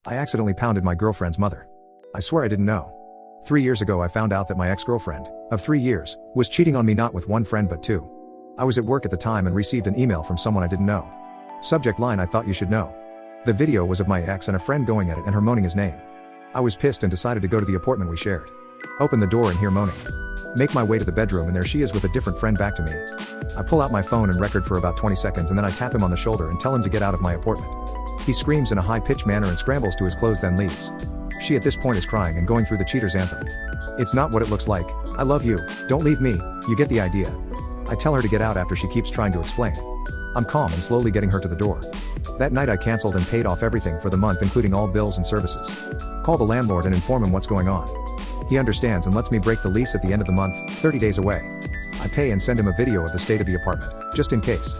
I accidentally pounded my girlfriend's mother. I swear I didn't know. 3 years ago I found out that my ex-girlfriend, of 3 years, was cheating on me not with one friend but two. I was at work at the time and received an email from someone I didn't know. Subject line: I thought you should know. The video was of my ex and a friend going at it and her moaning his name. I was pissed and decided to go to the apartment we shared. Open the door and hear moaning. Make my way to the bedroom and there she is with a different friend back to me. I pull out my phone and record for about 20 seconds and then I tap him on the shoulder and tell him to get out of my apartment. He screams in a high-pitched manner and scrambles to his clothes, then leaves. She at this point is crying and going through the cheater's anthem. It's not what it looks like. I love you, don't leave me, you get the idea. I tell her to get out after she keeps trying to explain. I'm calm and slowly getting her to the door. That night I cancelled and paid off everything for the month, including all bills and services. Call the landlord and inform him what's going on. He understands and lets me break the lease at the end of the month, 30 days away. I pay and send him a video of the state of the apartment, just in case.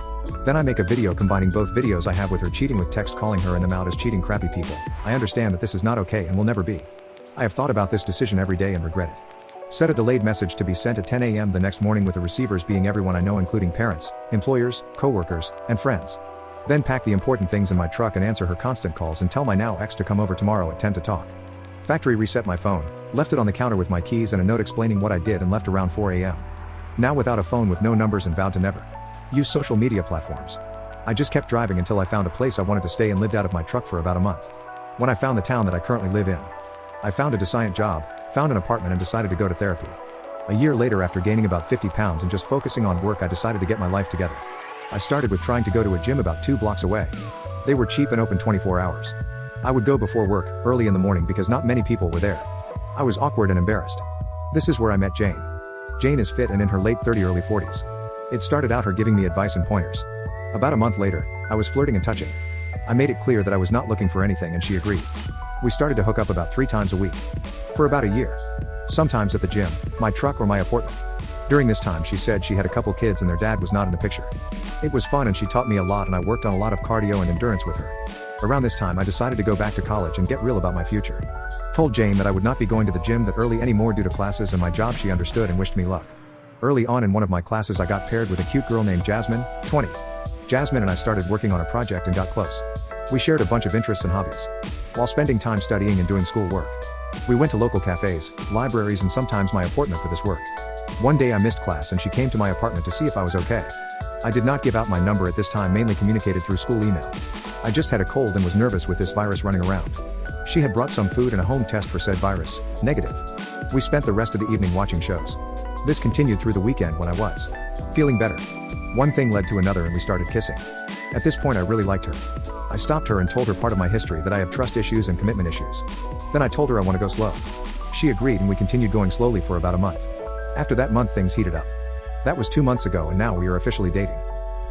Then I make a video combining both videos I have with her cheating with text calling her and them out as cheating crappy people. I understand that this is not okay and will never be. I have thought about this decision every day and regret it. Set a delayed message to be sent at 10 a.m. the next morning with the receivers being everyone I know, including parents, employers, co-workers, and friends. Then pack the important things in my truck and answer her constant calls and tell my now ex to come over tomorrow at 10 to talk. Factory reset my phone, left it on the counter with my keys and a note explaining what I did and left around 4 a.m. Now without a phone with no numbers and vowed to never use social media platforms. I just kept driving until I found a place I wanted to stay and lived out of my truck for about a month. When I found the town that I currently live in, I found a decent job, found an apartment and decided to go to therapy. A year later, after gaining about 50 pounds and just focusing on work, I decided to get my life together. I started with trying to go to a gym about 2 blocks away. They were cheap and open 24 hours. I would go before work, early in the morning because not many people were there. I was awkward and embarrassed. This is where I met Jane. Jane is fit and in her late 30s, early 40s. It started out her giving me advice and pointers. About a month later, I was flirting and touching. I made it clear that I was not looking for anything and she agreed. We started to hook up about 3 times a week. For about a year. Sometimes at the gym, my truck or my apartment. During this time she said she had a couple kids and their dad was not in the picture. It was fun and she taught me a lot and I worked on a lot of cardio and endurance with her. Around this time I decided to go back to college and get real about my future. Told Jane that I would not be going to the gym that early anymore due to classes and my job. She understood and wished me luck. Early on in one of my classes I got paired with a cute girl named Jasmine, 20. Jasmine and I started working on a project and got close. We shared a bunch of interests and hobbies. While spending time studying and doing school work. We went to local cafes, libraries and sometimes my apartment for this work. One day I missed class and she came to my apartment to see if I was okay. I did not give out my number at this time, mainly communicated through school email. I just had a cold and was nervous with this virus running around. She had brought some food and a home test for said virus, negative. We spent the rest of the evening watching shows. This continued through the weekend when I was feeling better. One thing led to another and we started kissing. At this point I really liked her. I stopped her and told her part of my history, that I have trust issues and commitment issues. Then I told her I want to go slow. She agreed and we continued going slowly for about a month. After that month things heated up. That was 2 months ago and now we are officially dating.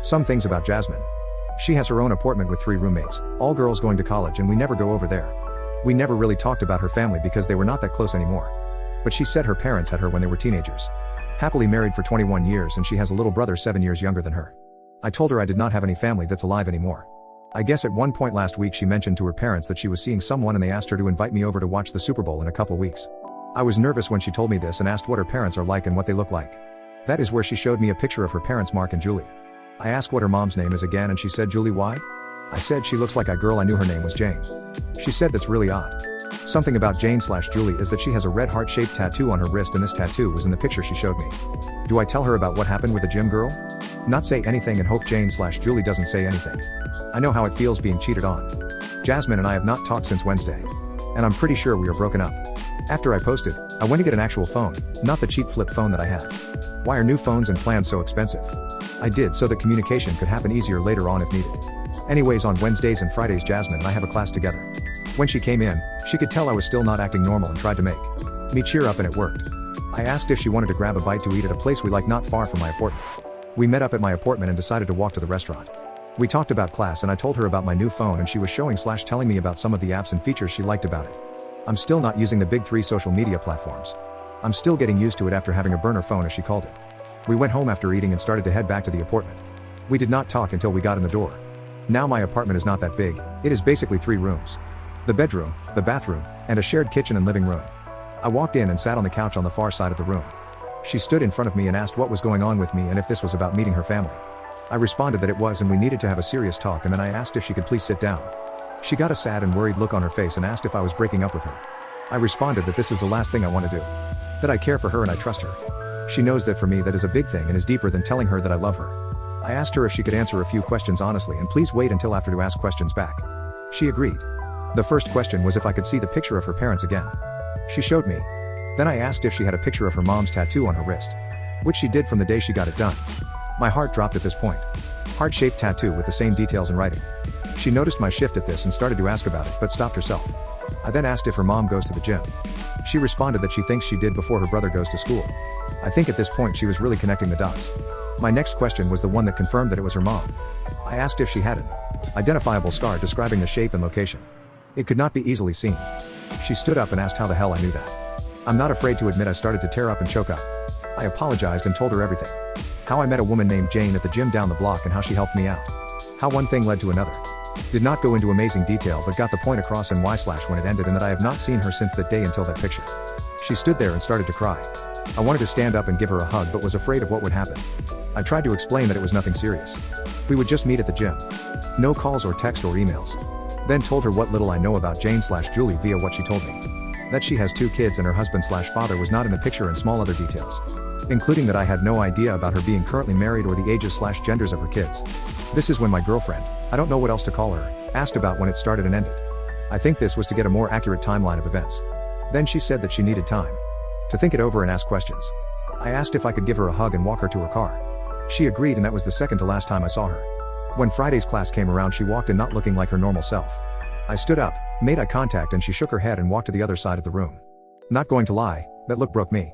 Some things about Jasmine. She has her own apartment with 3 roommates, all girls going to college, and we never go over there. We never really talked about her family because they were not that close anymore. But she said her parents had her when they were teenagers. Happily married for 21 years and she has a little brother 7 years younger than her. I told her I did not have any family that's alive anymore. I guess at one point last week she mentioned to her parents that she was seeing someone and they asked her to invite me over to watch the Super Bowl in a couple weeks. I was nervous when she told me this and asked what her parents are like and what they look like. That is where she showed me a picture of her parents, Mark and Julie. I asked what her mom's name is again and she said Julie. Why? I said she looks like a girl I knew, her name was Jane. She said that's really odd. Something about Jane/Julie is that she has a red heart-shaped tattoo on her wrist and this tattoo was in the picture she showed me. Do I tell her about what happened with the gym girl? Not say anything and hope Jane/Julie doesn't say anything. I know how it feels being cheated on. Jasmine and I have not talked since Wednesday. And I'm pretty sure we are broken up. After I posted, I went to get an actual phone, not the cheap flip phone that I had. Why are new phones and plans so expensive? I did so that communication could happen easier later on if needed. Anyways, on Wednesdays and Fridays Jasmine and I have a class together. When she came in, she could tell I was still not acting normal and tried to make me cheer up and it worked. I asked if she wanted to grab a bite to eat at a place we like not far from my apartment. We met up at my apartment and decided to walk to the restaurant. We talked about class and I told her about my new phone and she was telling me about some of the apps and features she liked about it. I'm still not using the big 3 social media platforms. I'm still getting used to it after having a burner phone, as she called it. We went home after eating and started to head back to the apartment. We did not talk until we got in the door. Now my apartment is not that big, it is basically 3 rooms. The bedroom, the bathroom, and a shared kitchen and living room. I walked in and sat on the couch on the far side of the room. She stood in front of me and asked what was going on with me and if this was about meeting her family. I responded that it was and we needed to have a serious talk, and then I asked if she could please sit down. She got a sad and worried look on her face and asked if I was breaking up with her. I responded that this is the last thing I want to do. That I care for her and I trust her. She knows that for me that is a big thing and is deeper than telling her that I love her. I asked her if she could answer a few questions honestly and please wait until after to ask questions back. She agreed. The first question was if I could see the picture of her parents again. She showed me. Then I asked if she had a picture of her mom's tattoo on her wrist, which she did from the day she got it done. My heart dropped at this point. Heart-shaped tattoo with the same details in writing. She noticed my shift at this and started to ask about it but stopped herself. I then asked if her mom goes to the gym. She responded that she thinks she did before her brother goes to school. I think at this point she was really connecting the dots. My next question was the one that confirmed that it was her mom. I asked if she had an identifiable scar describing the shape and location. It could not be easily seen. She stood up and asked how the hell I knew that. I'm not afraid to admit I started to tear up and choke up. I apologized and told her everything. How I met a woman named Jane at the gym down the block and how she helped me out. How one thing led to another. Did not go into amazing detail but got the point across and when it ended and that I have not seen her since that day until that picture. She stood there and started to cry. I wanted to stand up and give her a hug but was afraid of what would happen. I tried to explain that it was nothing serious. We would just meet at the gym. No calls or text or emails. Then told her what little I know about Jane/Julie via what she told me. That she has 2 kids and her husband/father was not in the picture and small other details. Including that I had no idea about her being currently married or the ages/genders of her kids. This is when my girlfriend, I don't know what else to call her, asked about when it started and ended. I think this was to get a more accurate timeline of events. Then she said that she needed time to think it over and ask questions. I asked if I could give her a hug and walk her to her car. She agreed and that was the second to last time I saw her. When Friday's class came around she walked in not looking like her normal self. I stood up, made eye contact and she shook her head and walked to the other side of the room. Not going to lie, that look broke me.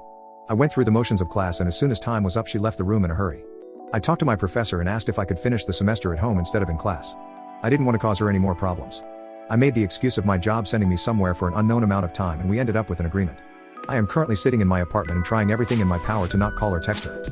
I went through the motions of class and as soon as time was up she left the room in a hurry. I talked to my professor and asked if I could finish the semester at home instead of in class. I didn't want to cause her any more problems. I made the excuse of my job sending me somewhere for an unknown amount of time and we ended up with an agreement. I am currently sitting in my apartment and trying everything in my power to not call or text her.